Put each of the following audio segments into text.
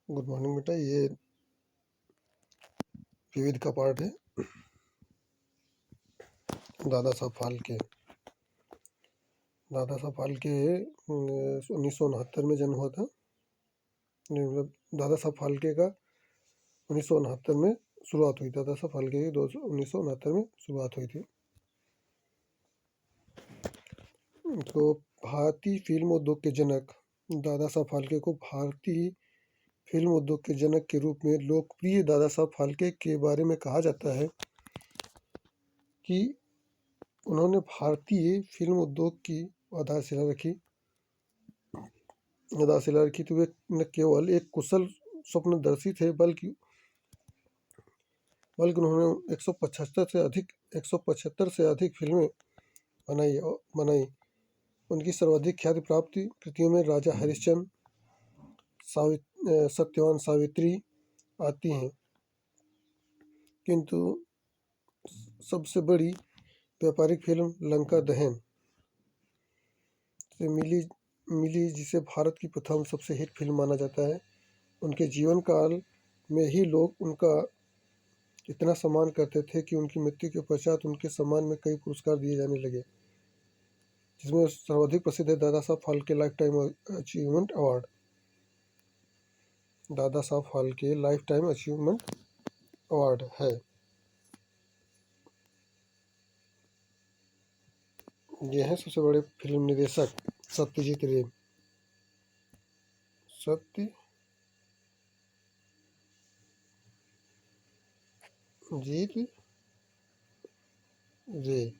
Good morning बेटा। ये विविध का पार्ट है। दादा साहब फाल्के। दादा साहब फाल्के 1969 में जन्म हुआ था। नहीं, मतलब दादा साहब फाल्के का 1969 में शुरुआत हुई। दादा साहब फाल्के की 1969 में शुरुआत हुई थी। तो भारतीय फिल्म उद्योग के जनक दादा साहब फाल्के को भारतीय फिल्म उद्योग के जनक के रूप में लोकप्रिय दादा साहब फाल्के के बारे में कहा जाता है कि उन्होंने भारतीय फिल्म उद्योग की आधारशिला रखी। तो वे न केवल एक कुशल स्वप्नदर्शी थे बल्कि उन्होंने 175 से अधिक फिल्में बनाई। उनकी सर्वाधिक ख्याति प्राप्त कृतियों में राजा हरिश्चंद्र, सत्यवान सावित्री आती हैं, किंतु सबसे बड़ी व्यापारिक फिल्म लंका दहन से मिली, जिसे भारत की प्रथम सबसे हिट फिल्म माना जाता है। उनके जीवन काल में ही लोग उनका इतना सम्मान करते थे कि उनकी मृत्यु के पश्चात उनके सम्मान में कई पुरस्कार दिए जाने लगे, जिसमें सर्वाधिक प्रसिद्ध है Dada Saheb Phalke life time achievement award. Dada Saheb Phalke life time achievement award है। ये हैं सबसे बड़े फिल्म निर्देशक सत्यजीत रे। सत्यजीत रे।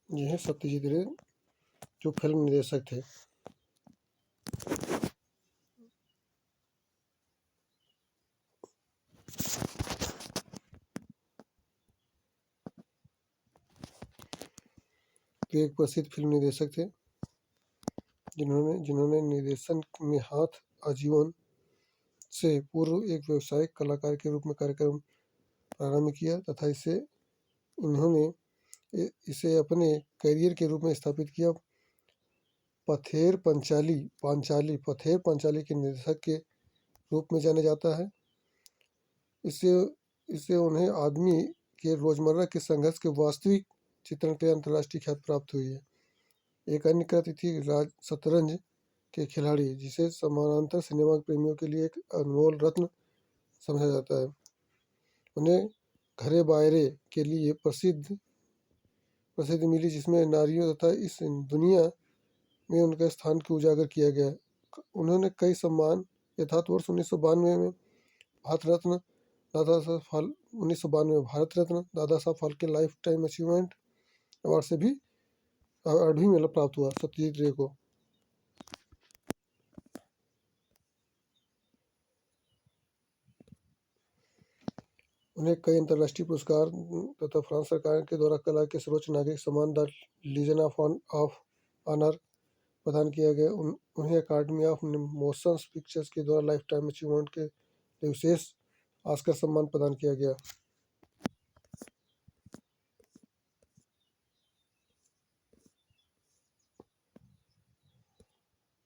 ये हैं सत्यजीत रे, जो फिल्म निर्देशक थे। तो एक प्रसिद्ध फिल्म निर्देशक थे जिन्होंने निर्देशन में हाथ आजीवन से पूर्व एक व्यावसायिक कलाकार के रूप में कार्यक्रम प्रारंभ किया तथा इन्होंने इसे अपने करियर के रूप में स्थापित किया। पथेर पंचाली के निर्देशक के रूप में जाना जाता है। इससे उन्हें आदमी के रोजमर्रा के संघर्ष के वास्तविक चित्रण के लिए अंतर्राष्ट्रीय ख्याति प्राप्त हुई है। एक अन्य कृति थी राज शतरंज के खिलाड़ी, जिसे समानांतर सिनेमा प्रेमियों के लिए एक अनमोल रत्न समझा जाता है। उन्हें घरे बायरे के लिए प्रसिद्धि मिली, जिसमें नारियों तथा इस दुनिया में उनके स्थान को उजागर किया गया। उन्होंने कई सम्मान यथार्थ वर्ष 1992 में Bharat Ratna Dada Saheb Phalke life time achievement award से भी अवार्ड भी मिला प्राप्त हुआ सत्यजीत रे को। उन्हें कई अंतर्राष्ट्रीय पुरस्कार तथा फ्रांस सरकार के द्वारा कला के सर्वोच्च नागरिक सम्मान द लीजन ऑफ ऑनर प्रदान किया गया। उन्हें अकादमी ऑफ मोशन पिक्चर्स के द्वारा लाइफ टाइम अचीवमेंट के लिए विशेष ऑस्कर सम्मान प्रदान किया गया।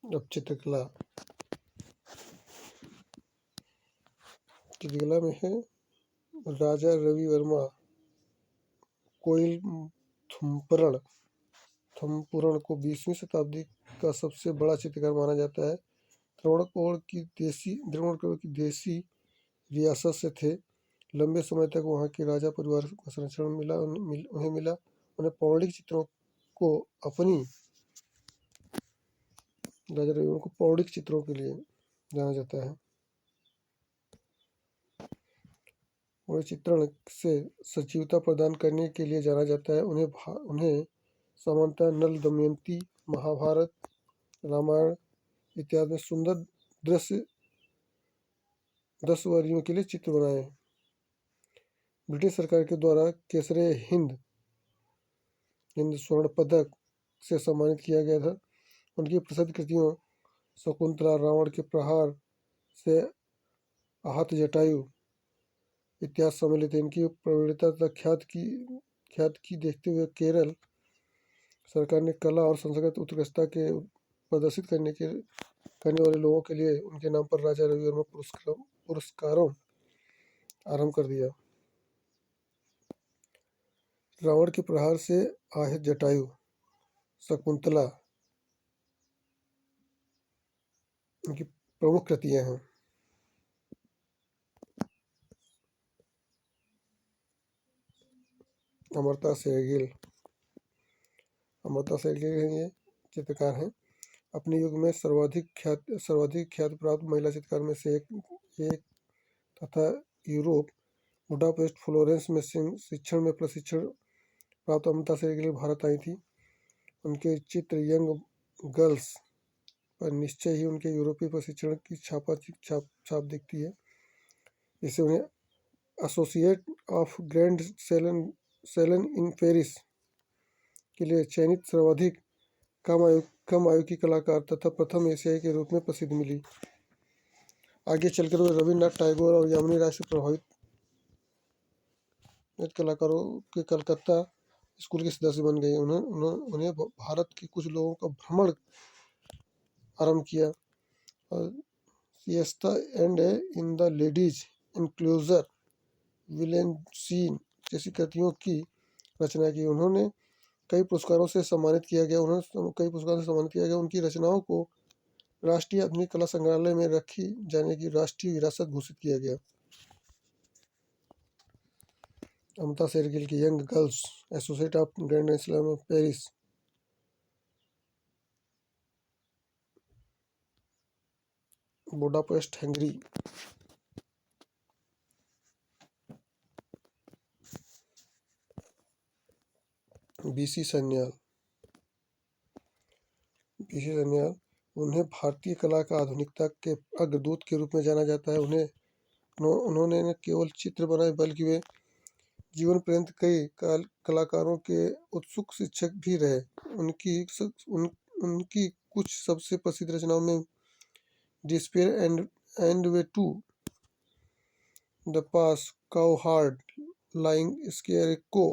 अब चित्रकला में है राजा रवि वर्मा कोयल थम्पुरण को 20वीं शताब्दी का सबसे बड़ा चित्रकार माना जाता है। द्रविड़ की देशी रियासत से थे। लंबे समय तक वहाँ के राजा परिवार का संरक्षण उन्हें मिला। उन्हें पौराणिक चित्रों को अपनी राजा रविवर्मन को पौराणिक चित्रों के लिए जाना जाता है। उन्हें चित्रण से सजीवता प्रदान करने के लिए जाना जाता है। उन्हें सामान्यतः नल दमयंती, महाभारत, रामायण इत्यादि में सुंदर दृश्य 10 वरियों के लिए चित्र बनाए। ब्रिटिश सरकार के द्वारा केसरे हिंद स्वर्ण पदक से सम्मानित किया गया था। उनकी प्रसिद्ध कृतियों शकुंतला, रावण के प्रहार से आहत जटायु इत्यादि सम्मिलित है। इनकी प्रवीणता तथा ख्याति की देखते हुए केरल सरकार ने कला और संस्कृत उत्कृष्टता के प्रदर्शित करने वाले लोगों के लिए उनके नाम पर राजा रविवर्मा पुरस्कारों आरंभ कर दिया। रावण के प्रहार से आहत जटायु, शकुंतला उनकी प्रमुख कृतियां हैं। अमृता शेरगिल ये चित्रकार हैं। अपने युग में सर्वाधिक ख्याति प्राप्त महिला चित्रकार में से एक तथा यूरोप, बुडापेस्ट, फ्लोरेंस में शिक्षण में प्रशिक्षण प्राप्त अमृता शेरगिल भारत आई थी। उनके चित्र यंग गर्ल्स पर निश्चय ही उनके यूरोपीय प्रशिक्षण की छाप दिखती है। इससे उन्हें associate of Grand Salon in Paris के लिए चयनित सर्वाधिक कम आयु की कलाकार तथा प्रथम एशियाई के रूप में प्रसिद्धि मिली। आगे चलकर वे रविन्द्रनाथ टैगोर और यामिनी राय से प्रभावित कलाकारों के कलकत्ता स्कूल के सदस्य बन गए। उन्हें भारत के कुछ लोगों का भ्रमण आरंभ किया और siesta and in the ladies enclosure village scene जैसी कृतियों की रचना की। उन्होंने कई पुरस्कारों से सम्मानित किया गया। उनकी रचनाओं को राष्ट्रीय आधुनिक कला संग्रहालय में रखी जाने की राष्ट्रीय विरासत घोषित किया गया। अमृता शेरगिल की young girls, associate of grand salon of Paris, Budapest, Hungary. B C Sanyal उन्हें भारतीय कला का आधुनिकता के अग्रदूत के रूप में जाना जाता है। उन्होंने न केवल चित्र बनाए बल्कि वे जीवन पर्यंत कई कलाकारों के उत्सुक शिक्षक भी रहे। उनकी कुछ सबसे प्रसिद्ध रचनाओं में despair and way to the pass, cowherd, lying scarecrow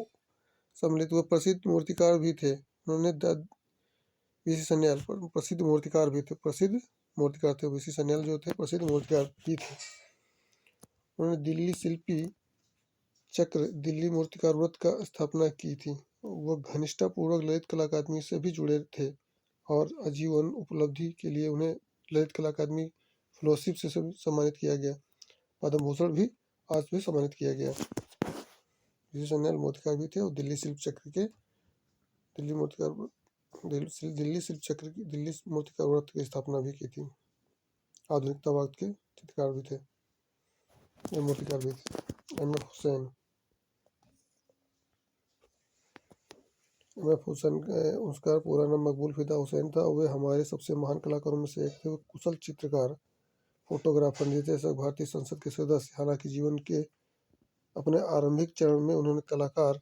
सम्मिलित। वे प्रसिद्ध मूर्तिकार भी थे। उन्होंने बीसी सन्याल प्रसिद्ध मूर्तिकार थे। बीसी सन्याल जो थे प्रसिद्ध मूर्तिकार भी थे। उन्होंने दिल्ली शिल्पी चक्र, दिल्ली मूर्तिकार व्रत का स्थापना की थी। वह घनिष्ठतापूर्वक ललित कला अकादमी से भी जुड़े थे और आजीवन उपलब्धि के लिए उन्हें ललित कला अकादमी फेलोशिप से सम्मानित किया गया। पद्म भूषण भी आज भी सम्मानित किया गया। बीसी सन्याल मूर्तिकार भी थे और दिल्ली शिल्प चक्र के दिल्ली मूर्तिकार व्रत की स्थापना भी की थी। आधुनिकतावाद के चित्रकार भी थे, मूर्तिकार भी थे। एम एफ हुसैन उसका पूरा नाम मकबूल फिदा हुसैन था। वे हमारे सबसे महान कलाकारों में से एक थे। वे कुशल चित्रकार, फोटोग्राफर, निर्देशक, भारतीय संसद के सदस्य। हालांकि जीवन के अपने आरंभिक चरण में उन्होंने कलाकार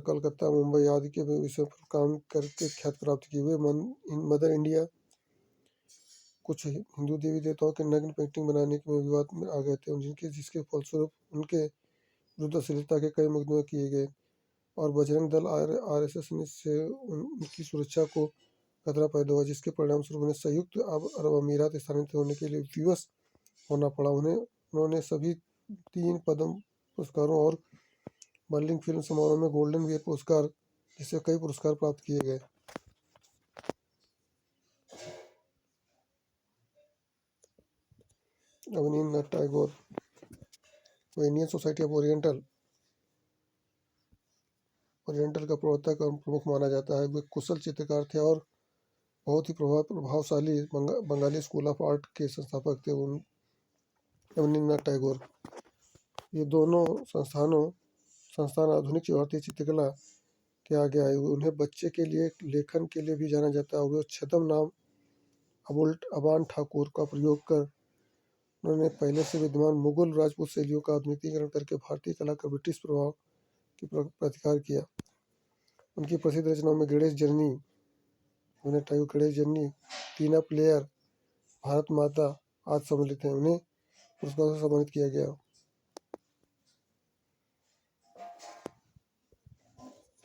कलकत्ता, मुंबई आदि के विषयों पर काम करके ख्याति प्राप्त की। वे मदर इंडिया, कुछ हिंदू देवी देवताओं के नग्न पेंटिंग बनाने में विवाद में आ गए थे, जिसके फलस्वरूप उनके विरुद्ध अश्लीलता के कई मुकदमे किए गए और बजरंग दल आरएसएस से उनकी सुरक्षा को खतरा पैदा हुआ, जिसके परिणामस्वरूप उन्हें संयुक्त अरब अमीरात स्थानांतरित होने के लिए विवश होना पड़ा। उन्होंने सभी 3 पद्म पुरस्कारों और बर्लिन फिल्म समारोह में गोल्डन बियर पुरस्कार जैसे कई पुरस्कार प्राप्त किए गए। रवींद्रनाथ टैगोर वो इंडियन सोसाइटी ऑफ ओरिएंटल का प्रवर्तक और प्रमुख माना जाता है। वे कुशल चित्रकार थे और बहुत ही प्रभावशाली बंगाली स्कूल ऑफ आर्ट के संस्थापक थे रवींद्रनाथ टैगोर। ये दोनों संस्थान आधुनिक भारतीय चित्रकला के आगे आए हुए। उन्हें बच्चे के लिए लेखन के लिए भी जाना जाता है और वे छद्म नाम अबान ठाकुर का प्रयोग कर उन्होंने पहले से विद्यमान मुगल राजपूत शैलियों का आधुनिकीकरण करके भारतीय कला का ब्रिटिश प्रभाव की प्रतिकार किया। उनकी प्रसिद्ध रचनाओं में गणेश जर्नी, उन्हें टैगोर गणेश जर्नी, तीना प्लेयर, भारत माता आदि सम्मिलित हैं। उन्हें पुरस्कारों से सम्मानित किया गया।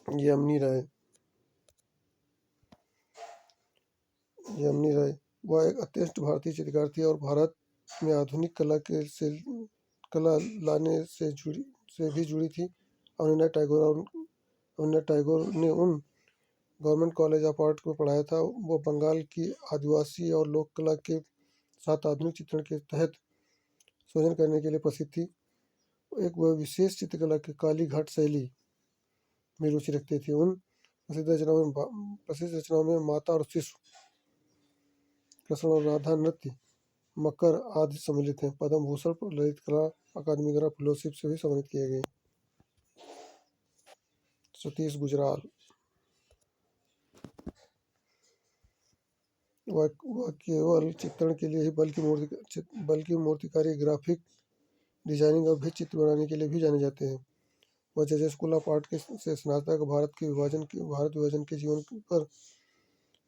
यामिनी राय वह एक अत्यंत भारतीय चित्रकार थी और भारत में आधुनिक कला लाने से भी जुड़ी थी। रवींद्रनाथ टैगोर ने उन गवर्नमेंट कॉलेज ऑफ आर्ट में पढ़ाया था। वो बंगाल की आदिवासी और लोक कला के साथ आधुनिक चित्रण के तहत सृजन करने के लिए प्रसिद्ध थी। वह विशेष चित्रकला की काली घाट शैली में रुचि रखते थे। उन प्रसिद्ध रचनाओं में माता और शिशु, कृष्ण और राधा नृत्य, मकर आदि सम्मिलित हैं। पद्म भूषण ललित कला अकादमी द्वारा फेलोशिप से भी सम्मानित किए गए। सतीश गुजराल वह केवल चित्रण के लिए ही बल्कि मूर्तिकारी, ग्राफिक डिजाइनिंग और भी चित्र बनाने के लिए भी जाने जाते हैं। वह जैसे स्कूल ऑफ आर्ट से स्नातक भारत विभाजन के जीवन पर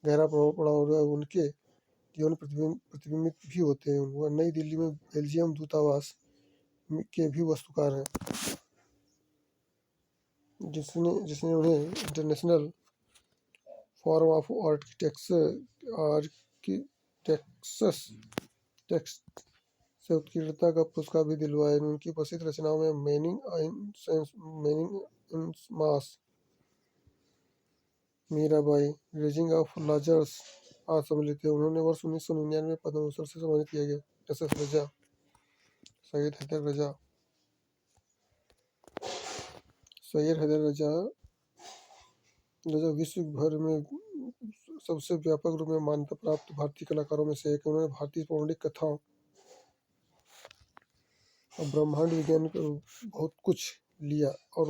गहरा प्रभाव पड़ा और उनके जीवन प्रतिबिंबित भी होते हैं। वह नई दिल्ली में बेल्जियम दूतावास के भी वास्तुकार हैं, जिसने उन्हें इंटरनेशनल फोरम ऑफ आर्किटेक्ट्स से उत्कृष्टता का पुरस्कार भी दिलवाया। उनकी प्रसिद्ध रचनाओं में manning in mass, Mirabai, raising of Lazarus आदि सम्मिलित है। उन्होंने वर्ष 1999 में पद्म भूषण से सम्मानित किया गया। सैयद हैदर रजा विश्व भर में सबसे व्यापक रूप में मान्यता प्राप्त भारतीय कलाकारों में से एक। उन्होंने भारतीय पौराणिक कथाओं और ब्रह्मांड विज्ञान को बहुत कुछ लिया और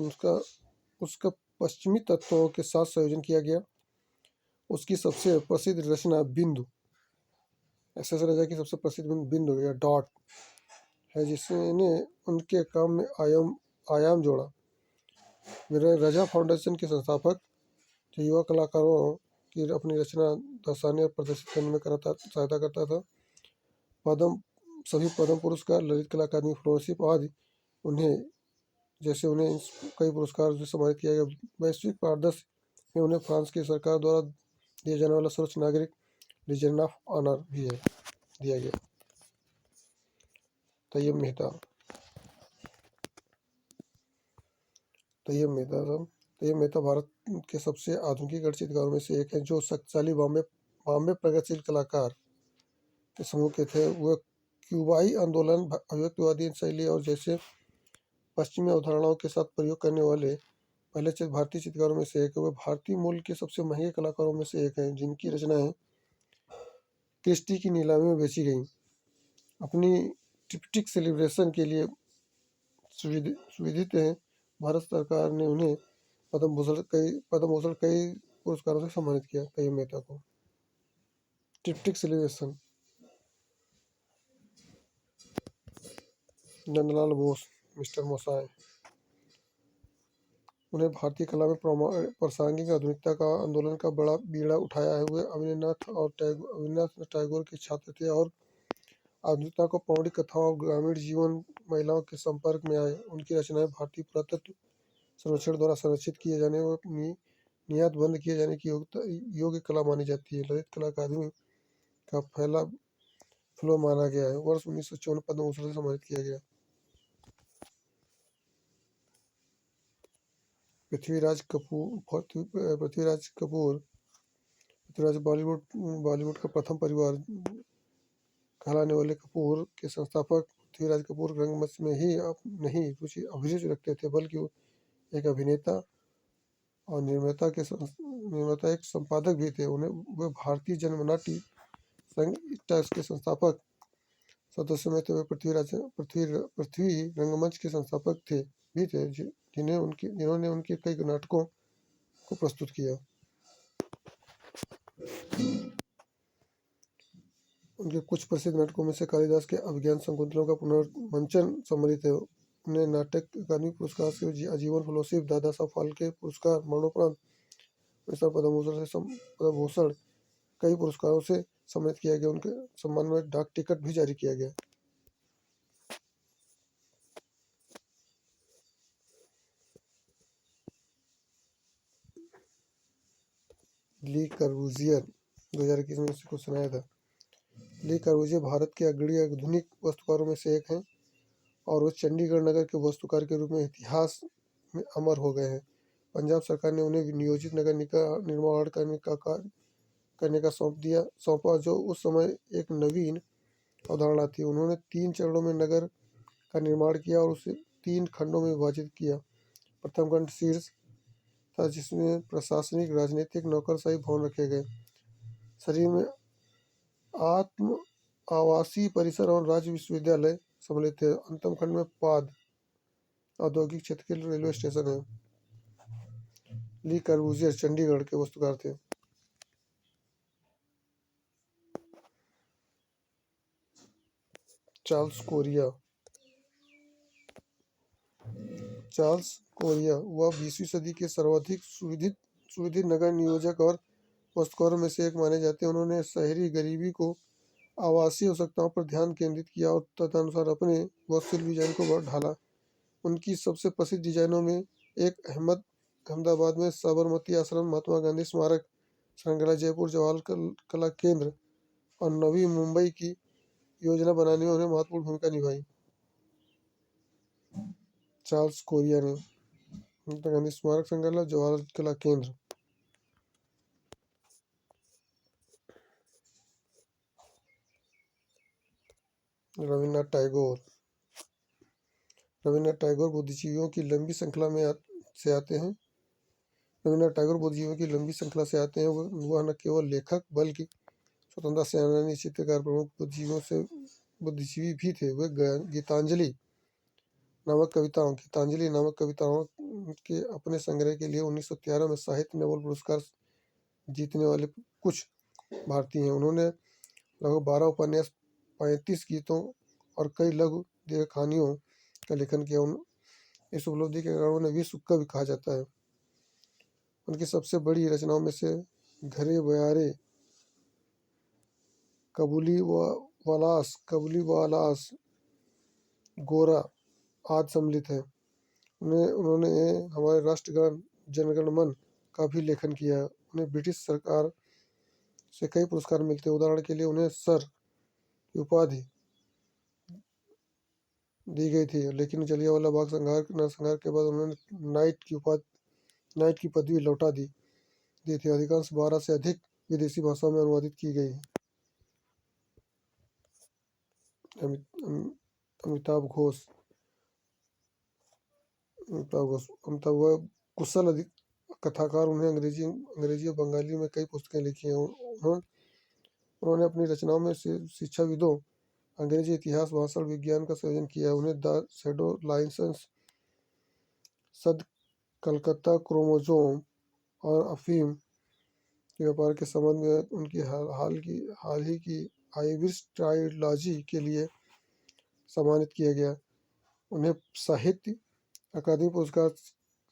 उसका पश्चिमी तत्वों के साथ संयोजन किया गया। उसकी सबसे प्रसिद्ध रचना बिंदु, एस एस राजा की सबसे प्रसिद्ध बिंदु या डॉट है, जिसने उनके काम में आयाम जोड़ा। रजा फाउंडेशन के संस्थापक जो युवा कलाकारों की अपनी रचना दर्शाने और प्रदर्शित करने में सहायता करता था। सभी पद्म पुरस्कार, ललित कला अकादमी फेलोशिप आदि उन्हें कई पुरस्कार से सम्मानित किया गया। वैश्विक पारदर्श में उन्हें फ्रांस की सरकार द्वारा दिया जाने वाला सर्वोच्च नागरिक लीजन ऑफ ऑनर भी दिया गया। तैयब मेहता भारत के सबसे आधुनिक चित्रकारों में से एक है, जो शक्तिशाली बॉम्बे प्रगतिशील कलाकार के समूह के थे। वह क्यूबाई आंदोलन, अभिव्यक्तिवादी शैली और जैसे पश्चिमी अवधारणाओं के साथ प्रयोग करने वाले पहले भारतीय चित्रकारों में से एक। वह भारतीय मूल के सबसे महंगे कलाकारों में से एक हैं, जिनकी रचनाएं क्रिस्टी की नीलामी में बेची गईं। अपनी ट्रिप्टिक सेलिब्रेशन के लिए सुविदित हैं। भारत सरकार ने उन्हें पद्म भूषण कई पुरस्कारों से सम्मानित किया। तैयब मेहता को ट्रिप्टिक सेलिब्रेशन, नंदलाल बोस, मिस्टर मोसाई। उन्हें भारतीय कला में प्रासंगिक आधुनिकता का आंदोलन का बड़ा बीड़ा उठाया है। वे रवींद्रनाथ टैगोर के छात्र थे और आधुनिकता को पौराणिक कथाओं और ग्रामीण जीवन महिलाओं के संपर्क में आए। उनकी रचनाएं भारतीय पुरातत्व सर्वेक्षण द्वारा संरक्षित किए जाने और नियत बंद किए जाने की योग्य कला मानी जाती है। ललित कला अकादमी का पहला फेलो माना गया है। वर्ष 1954 पद्म भूषण से सम्मानित किया गया। पृथ्वीराज बॉलीवुड का प्रथम कहलाने वाले कपूर के संस्थापक पृथ्वीराज कपूर रंगमंच में ही नहीं अभिरुचि रखते थे, बल्कि वो एक अभिनेता और निर्माता एक संपादक भी थे। उन्हें वे भारतीय जनमनाट्य संघ इट्टा के संस्थापक सदस्यों में थे। वे पृथ्वी रंगमंच के संस्थापक थे जिन्होंने उनके कई नाटकों को प्रस्तुत किया। उनके कुछ प्रसिद्ध नाटकों में से कालिदास के अभिज्ञान शाकुंतलम का पुनर्मंचन सम्मिलित है। उन्हें नाटक अकादमी पुरस्कार से आजीवन फेलोशिप, दादा साहब फाल्के पुरस्कार, मरणोपरांत पद्मभूषण कई पुरस्कारों से सम्मानित किया गया। उनके सम्मान में डाक टिकट भी जारी किया गया। ली कार्बूजियर 2021 में इसको सुनाया था। ली कार्बूजियर भारत के अग्रणी आधुनिक वास्तुकारों में से एक हैं और वो चंडीगढ़ नगर के वास्तुकार के रूप में इतिहास में अमर हो गए हैं। पंजाब सरकार ने उन्हें नियोजित नगर निर्माण करने का सौंपा, जो उस समय एक नवीन अवधारणा थी। उन्होंने 3 चरणों में नगर का निर्माण किया और उसे 3 खंडों में विभाजित किया। प्रथम खंड शीर्ष था, जिसमें प्रशासनिक, राजनीतिक, नौकरशाही भवन रखे गए। शरीर में आत्म आवासीय परिसर और राज्य विश्वविद्यालय सम्मिलित थे। अंतिम खंड में पाद औद्योगिक क्षेत्र के रेलवे स्टेशन है। ली कार्बूजियर चंडीगढ़ के वास्तुकार थे। चार्ल्स कोरिया वह 20वीं सदी के सर्वाधिक सुविधित नगर नियोजक और वास्तुकारों में से एक माने जाते हैं। उन्होंने शहरी गरीबी को आवासीय आवश्यकताओं पर ध्यान केंद्रित किया और तदनुसार अपने वास्तुशिल्प डिजाइन को ढाला। उनकी सबसे प्रसिद्ध डिजाइनों में एक अहमदाबाद में साबरमती आश्रम, महात्मा गांधी स्मारक, संग्रहालय, जयपुर जवाहर कला केंद्र और नवी मुंबई की योजना बनाने में उन्हें महत्वपूर्ण भूमिका निभाई। चार्ल्स कोरिया ने महात्मा गांधी स्मारक, संग्रहालय, जवाहर कला केंद्र। रविन्द्रनाथ टैगोर बुद्धिजीवियों की लंबी श्रृंखला से आते हैं। रविन्द्रनाथ टैगोर बुद्धिजीवियों की लंबी श्रृंखला से आते हैं। वह न केवल लेखक बल्कि स्वतंत्रता सेनानी, चित्रकार, प्रमुख बुद्धिजीवी भी थे। वे गीतांजलि नामक कविताओं के अपने संग्रह के लिए 1913 में साहित्य नोबेल पुरस्कार जीतने वाले कुछ भारतीय हैं। उन्होंने लगभग 12 उपन्यास, 35 गीतों और कई लघु दीर्घ कहानियों का लेखन किया। इस उपलब्धि के कारण उन्हें विश्व कवि कहा जाता है। उनकी सबसे बड़ी रचनाओं में से घरे बयारे, कबूली वालास, गोरा आदि सम्मिलित है। उन्होंने हमारे राष्ट्रगान जनगण मन का भी लेखन किया है। उन्हें ब्रिटिश सरकार से कई पुरस्कार मिलते हैं। उदाहरण के लिए उन्हें सर की उपाधि दी गई थी, लेकिन जलियांवाला बाग नरसंहार के बाद उन्होंने नाइट की पदवी लौटा दी थी। अधिकांश 12 से अधिक विदेशी भाषाओं में अनुवादित की गई। अमिताभ घोष वह कुशल कथाकार। उन्हें अंग्रेजी और बंगाली में कई पुस्तकें लिखी हैं। उन्होंने अपनी रचनाओं में शिक्षाविदों, अंग्रेजी इतिहास, भाषा और विज्ञान का संयोजन किया है। उन्हें द शैडो लाइसेंस, सद कलकत्ता क्रोमोसोम और अफीम के व्यापार के संबंध में उनकी हाल ही की आइविस ट्रायलॉजी के लिए सम्मानित किया गया। उन्हें साहित्य अकादमी पुरस्कार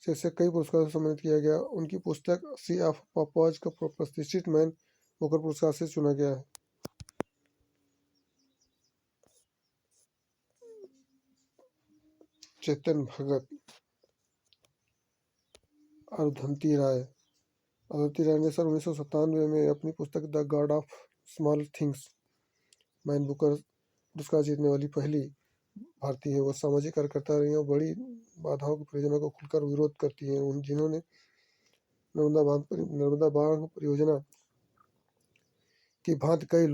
जैसे कई पुरस्कारों से सम्मानित किया गया। उनकी पुस्तक सी ऑफ पापाज का प्रतिष्ठित मैन बुकर पुरस्कार से चुना गया है। चेतन भगत। अरुंधति राय ने सन 1997 में अपनी पुस्तक the God of small things man Booker पुरस्कार जीतने वाली पहली भारतीय है। वो सामाजिक कार्यकर्ता रही और बड़ी बाधाओं की परियोजना को खुलकर विरोध करती हैं। जिन्होंने नर्मदा बांध परियोजना की भांति कई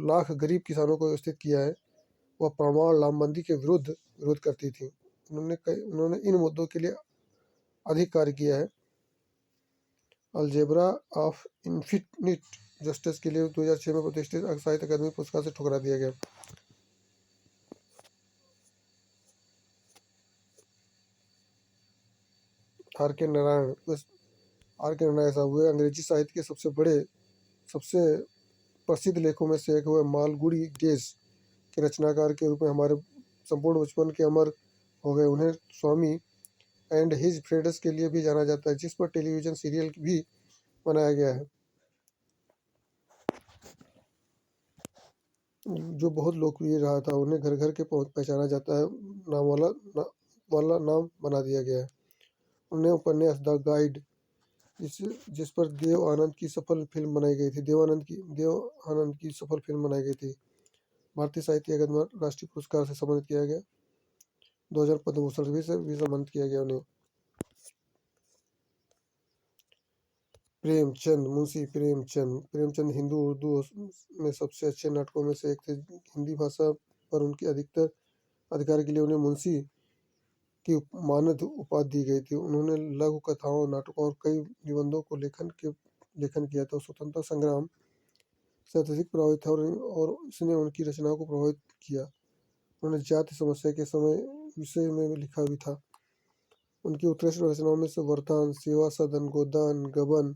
लाख गरीब किसानों को व्यवस्थित किया है। वह परमाणु लामबंदी के विरोध करती थी। उन्होंने इन मुद्दों के लिए अधिक कार्य किया है। अलजेब्रा ऑफ इन्फिनिट जस्टिस के लिए 2006 में प्रतिष्ठित साहित्य अकादमी पुरस्कार से ठुकरा दिया गया। आर के नारायण साहब हुए अंग्रेजी साहित्य के सबसे प्रसिद्ध लेखों में से एक हुए। मालगुडी डेज के रचनाकार के रूप में हमारे संपूर्ण बचपन के अमर हो गए। उन्हें स्वामी एंड हिज फ्रेंड्स के लिए भी जाना जाता है, जिस पर टेलीविजन सीरियल भी बनाया गया है, जो बहुत लोकप्रिय रहा था। उन्हें घर घर के पहचाना जाता है वाला नाम बना दिया गया है। उन्हें उपन्यास द गाइड जिस पर देव आनंद की सफल फिल्म बनाई गई थी। भारतीय साहित्य अकादमी राष्ट्रीय पुरस्कार से सम्मानित किया गया। 2000 पद्म भूषण से भी सम्मानित किया गया उन्हें। मुंशी प्रेमचंद हिंदू उर्दू में सबसे अच्छे नाटकों में से एक थे। हिंदी भाषा पर उनके अधिकार के लिए उन्हें मुंशी की मानद उपाधि दी गई थी। उन्होंने लघु कथाओं, नाटकों और कई निबंधों को लेखन किया था। स्वतंत्रता संग्राम से अत्यधिक प्रभावित था और इसने उनकी रचनाओं को प्रभावित किया। उन्होंने जाति समस्या के विषय में लिखा भी था। उनकी उत्कृष्ट रचनाओं में से वरदान, सेवा सदन, गोदान, गबन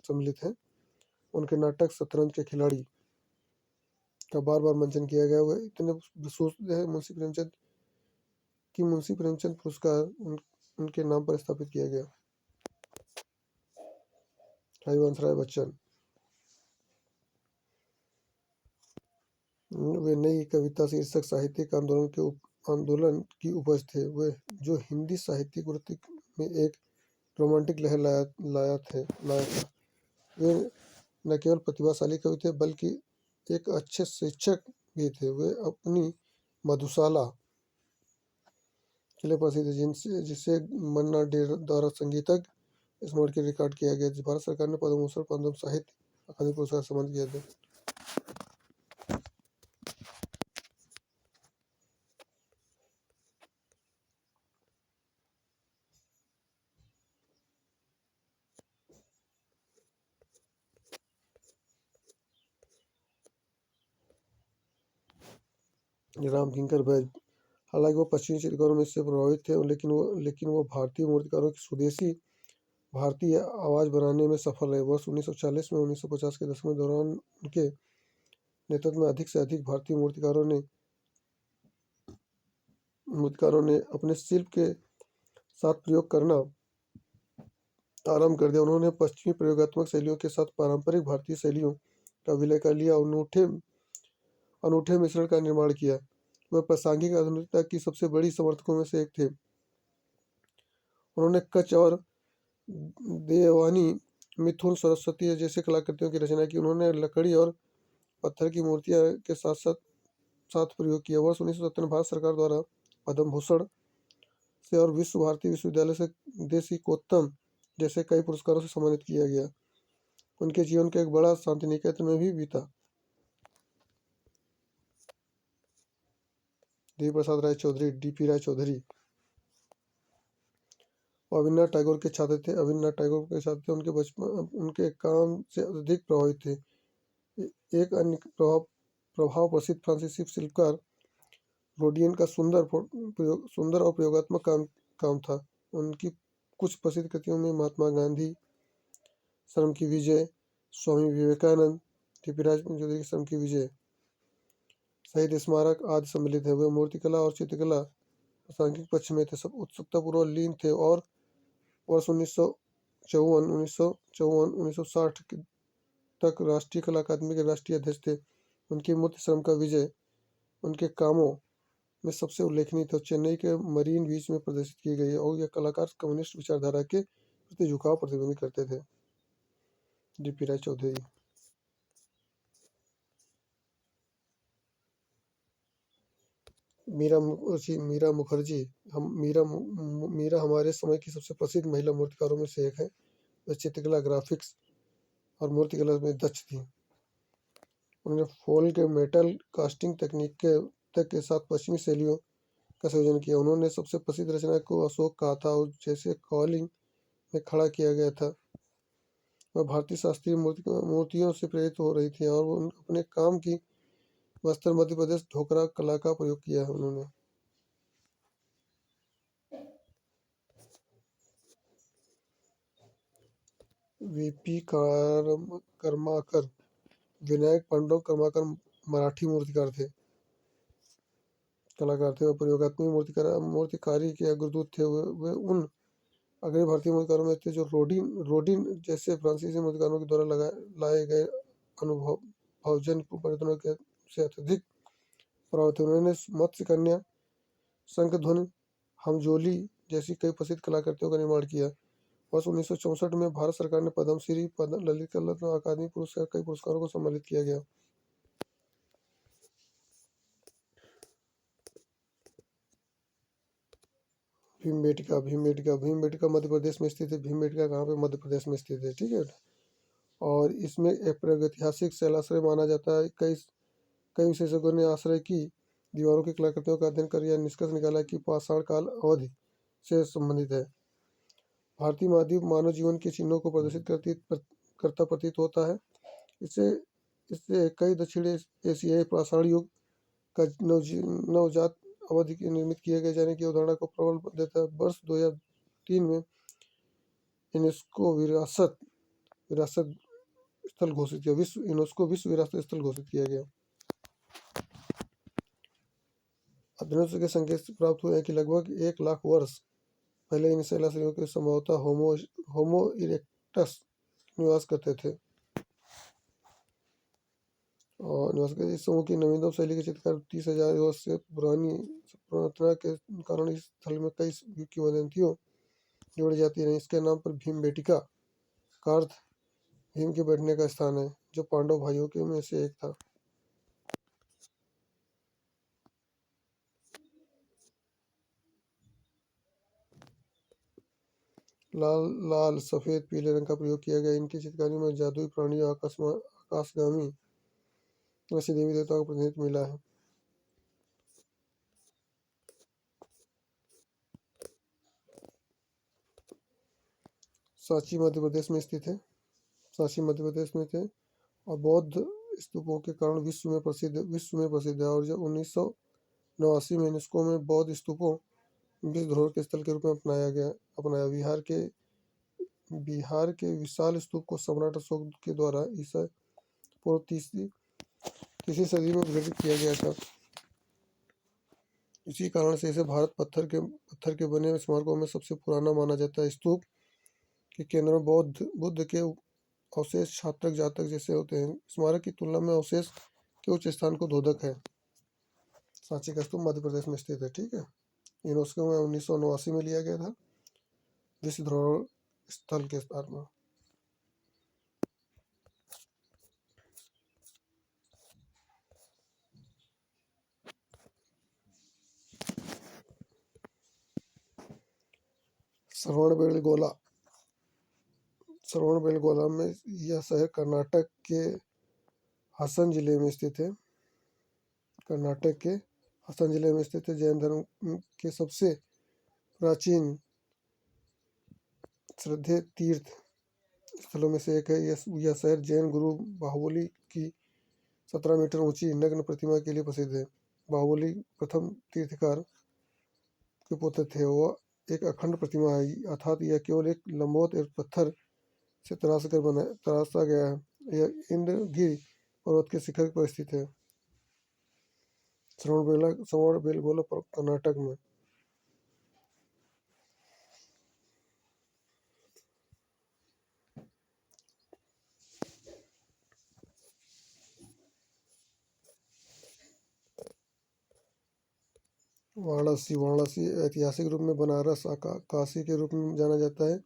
सम्मिलित है। उनके नाटक शतरंज के खिलाड़ी का बार बार मंचन किया गया। वह इतने विश्वसनीय है मुंशी प्रेमचंद पुरस्कार उनके नाम पर स्थापित किया गया। हरिवंश राय बच्चन, वे नई कविता शीर्षक साहित्यिक आंदोलन की उपज थे। वे जो हिंदी साहित्यिक वृत्ति में एक रोमांटिक लहर लाया था। वे न केवल प्रतिभाशाली कवि थे बल्कि एक अच्छे शिक्षक भी थे। वे अपनी मधुशाला के लिए प्रसिद्ध है, जिसे मन्ना डे द्वारा संगीतज्ञ स्मरण के रिकॉर्ड किया गया। भारत सरकार ने पद्म भूषण, पद्म साहित्य अकादमी पुरस्कार सम्मानित किया था। राम किंकर बैज, हालांकि वो पश्चिमी चित्रकारों में से प्रभावित थे, लेकिन वो भारतीय मूर्तिकारों की स्वदेशी भारतीय आवाज बनाने में सफल है। वर्ष 1940 में 1950 के दशक के दौरान उनके नेतृत्व में अधिक से अधिक भारतीय मूर्तिकारों ने अपने शिल्प के साथ प्रयोग करना आरंभ कर दिया। उन्होंने पश्चिमी प्रयोगात्मक शैलियों के साथ पारंपरिक भारतीय शैलियों का विलय कर लिया, अनूठे मिश्रण का निर्माण किया। वह प्रासंगिक आधुनिकता की सबसे बड़ी समर्थकों में से एक थे। उन्होंने कच्छ और देवानी, मिथुन, सरस्वती जैसे कलाकृतियों की रचना की। उन्होंने लकड़ी और पत्थर की मूर्तियां के साथ प्रयोग किया। वर्ष 1970 में भारत सरकार द्वारा पद्म भूषण से और विश्व भारती विश्वविद्यालय से देशिकोत्तम जैसे कई पुरस्कारों से सम्मानित किया गया। उनके जीवन का एक बड़ा शांतिनिकेतन में भी बीता। देवी प्रसाद राय चौधरी, डीपी राय चौधरी रविन्द्रनाथ टैगोर के छात्र थे। उनके बचपन उनके काम से अधिक प्रभावित थे। एक अन्य प्रभाव प्रसिद्ध फ्रांसीसी शिल्पकार रोडियन का सुंदर और प्रयोगात्मक काम था। उनकी कुछ प्रसिद्ध कृतियों में महात्मा गांधी, श्रम की विजय, स्वामी विवेकानंद, टीपीराज चौधरी की श्रम की विजय, शहीद स्मारक आदि सम्मिलित है। वे मूर्तिकला और चित्रकला प्रासंगिक पक्ष में थे, सब उत्सुकतापूर्वक लीन थे और वर्ष 1960 तक राष्ट्रीय कला अकादमी के राष्ट्रीय अध्यक्ष थे। उनकी मूर्ति श्रम का विजय उनके कामों में सबसे उल्लेखनीय था। चेन्नई के मरीन बीच में प्रदर्शित की गई और यह कलाकार कम्युनिस्ट विचारधारा के प्रति झुकाव प्रतिबिंबित करते थे। डीपी राय चौधरी, मीरा मुखर्जी मीरा हमारे समय की सबसे प्रसिद्ध महिला मूर्तिकारों में से एक है। वे चित्रकला, ग्राफिक्स और मूर्तिकला में दक्ष थीं। उन्होंने फोल्क, मेटल, कास्टिंग तकनीक के साथ पश्चिमी शैलियों का संयोजन किया। उन्होंने सबसे प्रसिद्ध रचना को अशोक कहा था और जैसे कॉलिंग में खड़ा किया गया था। वह भारतीय शास्त्रीय मूर्तियों से प्रेरित हो रही थी और अपने काम की वस्त्र मध्य प्रदेश ढोकरा कला का प्रयोग किया है उन्होंने। वीपी कर्माकर, विनायक पांडव कर्माकर मराठी कलाकार थे और प्रयोगात्मक मूर्तिकारी के अग्रदूत थे। वे उन अग्रणी भारतीय मूर्तिकारों में थे जो रोडिन जैसे फ्रांसीसी मूर्तिकारों के द्वारा लाए गए अनुभवजन्य परिवर्तनों से अत्यधिक प्रभावित थे। उन्होंने मत्स्य कन्या, शंखध्वनि, हमजोली जैसी कई प्रसिद्ध कलाकृतियों का निर्माण किया। वर्ष 1964 में भारत सरकार ने पद्मश्री, ललित कला रत्न, अकादमी पुरस्कार, कई पुरस्कारों को सम्मानित किया गया। भीमबेटका मध्य प्रदेश में स्थित है। भीमबेटका कहाँ पे? मध्य प्रदेश में स्थित है, ठीक है। और इसमें एक प्रागैतिहासिक शैलाश्रय माना जाता है। कई विशेषज्ञों ने आश्रय की दीवारों की कलाकृतियों का अध्ययन कर यह निष्कर्ष निकाला कि पाषाण काल अवधि से संबंधित है। भारतीय महाद्वीप मानव जीवन के चिन्हों को प्रदर्शित करता प्रतीत होता है। इससे कई दक्षिण एशियाई पाषाण युग का नवजात अवधि के निर्मित किए गए जाने की अवधारणा को प्रबल देता है। वर्ष 2003 में यूनेस्को विरासत स्थल घोषित किया यूनेस्को विश्व विरासत स्थल घोषित किया गया। अध्ययनों के संकेत प्राप्त हुए हैं कि लगभग 1 लाख वर्ष पहले इन शैलाश्रयों के संभवतः होमो इरेक्टस निवास करते थे और इस समूह की नवीनतम शैली के चित्रकार 30,000 वर्ष से पुरानी पुरातनता के कारण इस स्थल में कई किंवदंतियों जोड़ी जाती रही। इसके नाम पर भीमबेटका का अर्थ भीम के बैठने का स्थान है, जो पांडव भाइयों के में से एक था। लाल, सफेद, पीले रंग का प्रयोग किया गया। इनकी चित्रकारी में जादुई प्राणियों, आकाशगामी वैसे देवी देवताओं का प्रतिनिधित्व मिला है। सांची मध्य प्रदेश में स्थित है। सांची मध्य प्रदेश में थे और बौद्ध स्तूपों के कारण विश्व में प्रसिद्ध है। और जब 1989 में यूनेस्को में बौद्ध स्तूपों विश्व धरोहर के स्थल के रूप में अपनाया। बिहार के विशाल स्तूप को सम्राट अशोक के द्वारा ईसा पूर्व तीसरी सदी में उद्घाटित किया गया था। इसी कारण से इसे भारत पत्थर के बने स्मारकों में सबसे पुराना माना जाता है। स्तूप के केंद्र में बुद्ध के अवशेष छात्रक जातक जैसे होते हैं। स्मारक की तुलना में अवशेष के उच्च स्थान को धोधक है। सांची का स्तूप मध्य प्रदेश में स्थित है, ठीक है। यूनेस्को में 1989 में लिया गया था विश्व धरोहर स्थल के स्तर में। श्रवणबेलगोला में यह शहर कर्नाटक के हासन जिले में स्थित है। जैन धर्म के सबसे प्राचीन श्रद्धेय तीर्थ स्थलों में से एक है। यह शहर जैन गुरु बाहुबली की 17 मीटर ऊंची नग्न प्रतिमा के लिए प्रसिद्ध है। बाहुबली प्रथम तीर्थकार के पुत्र थे। वह एक अखंड प्रतिमा है, अर्थात यह केवल एक लंबवत पत्थर से तराशा गया है। यह इंद्रगिरि पर्वत के शिखर पर स्थित है। श्रवणबेलगोला कर्नाटक में। वाराणसी ऐतिहासिक रूप में बनारस काशी के रूप में जाना जाता है।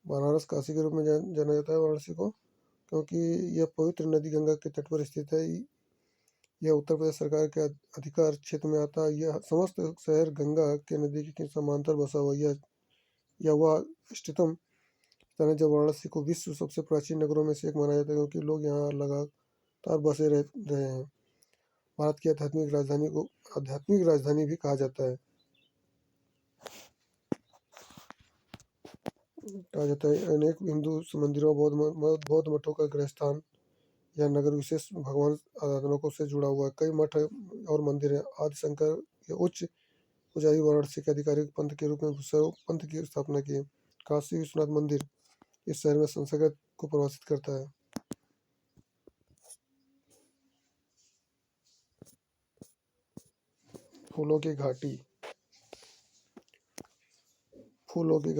काशी के रूप में जाना जाता है वाराणसी को, क्योंकि यह पवित्र नदी गंगा के तट पर स्थित है। यह उत्तर प्रदेश सरकार के अधिकार क्षेत्र में आता है। यह समस्त शहर गंगा के नदी के समांतर बसा हुआ। यह वह इष्टतम कहते हैं जब वाराणसी को विश्व सबसे प्राचीन नगरों में से एक माना जाता है क्योंकि लोग यहाँ लगातार बसे रहे हैं। भारत की आध्यात्मिक राजधानी भी कहा जाता है। अनेक हिंदू मंदिरों बौद्ध मठों का गृह स्थान यह नगर विशेष भगवान आराधकों से जुड़ा हुआ है। कई मठ और मंदिर हैं। आदि शंकर के उच्च पुजारी वाराणसी के आधिकारिक पंथ के रूप में शैव पंथ की स्थापना की। काशी विश्वनाथ मंदिर इस शहर में संस्कृत को प्रभावित करता है। फूलों की घाटी फूलों की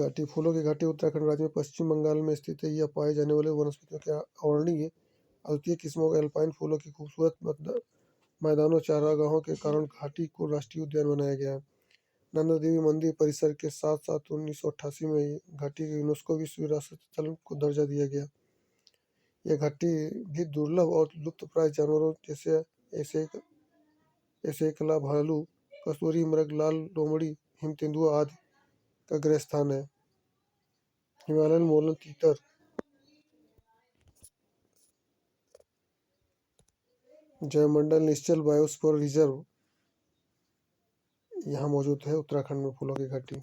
घाटी उत्तराखंड राज्य में पश्चिम बंगाल में स्थित है। यह पाए जाने वाले वनस्पतियों के अवर्णीय अद्वितीय किस्मों के अल्पाइन फूलों की खूबसूरत मैदानों चारागाहों के कारण घाटी को राष्ट्रीय उद्यान बनाया गया है। नंदा देवी मंदिर परिसर के साथ साथ 1988 में घाटी को यूनेस्को विश्व विरासत स्थल को दर्जा दिया गया। यह घाटी भी दुर्लभ और लुप्तप्राय जानवरों जैसे एसेकला भालू, कसूरी मृग, लाल लोमड़ी, हिम तेंदुआ आदि का गृह स्थान है। हिमालयन मोलन तीतर जयमंडल निश्चल बायोस्फीयर रिजर्व यहाँ मौजूद है उत्तराखंड में फूलों की घाटी।